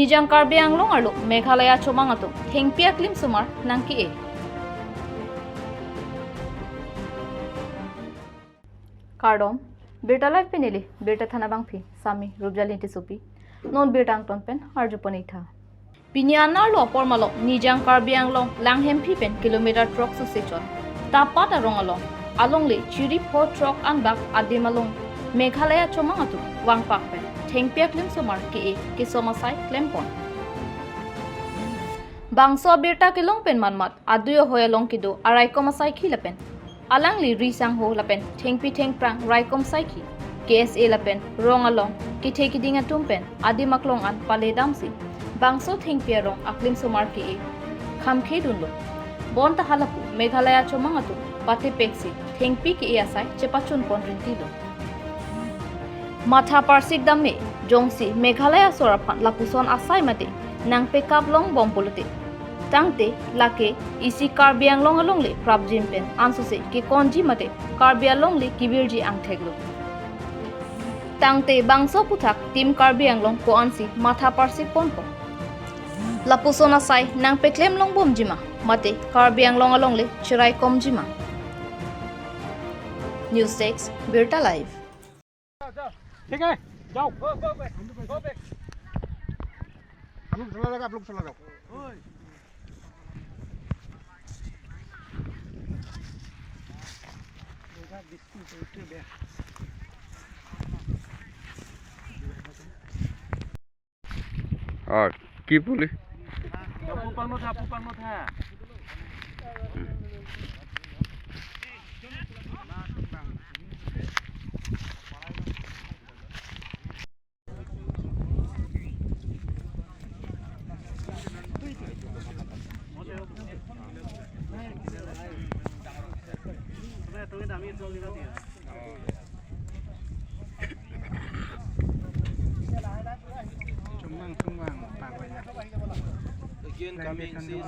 Nijang Karbi Anglong Langhemphi Meghalaya achomang atum thengpi aklimsomar nangki Kardom Birta life penili Birta thana bangphi Sami Rubjalinti Supi Non Birtang Tonpen Arjuponitha Pini anarlo apor malom Nijang Karbi Anglong Langhemphi pen kilometer throk sose chot Tahpat arong alongle chiri throk anbak adim Meghalaya achomang atum vangpak pen thengpi aklimsomar kesom asai klempon Bangso birta kilong pen manmat aduyo hoya long kido araikom asai khilapen alangli risang ho lapen thengpi thengprang raikom saiki KSA lapen rong along kithe kiding atum pen adimaklong an paledamsi bangso thengpi arong aklimsomar khamkhe dunlo bon ta halapu Meghalaya achomang atum pate peksi thengpi asai chepachun pon rintilo Matha parsik damme jongsi Meghalaya soraphan lapuson asai mate nang pekap long bompolute tangte lake isi Karbi Anglong alongle prabjim pen ansose ke konji mate Karbi alongle kibirji angtheglo tangte bangso puthak tim Karbi Anglong ko ansi matha parsik ponpo lapuson asai nang peklem long bomjima mate Karbi Anglong alongle chirai komjima News 6 Birta Live ठीक है जाओ go back आप लोग चला जाओ की बोले पुपाल मत है Coming, see.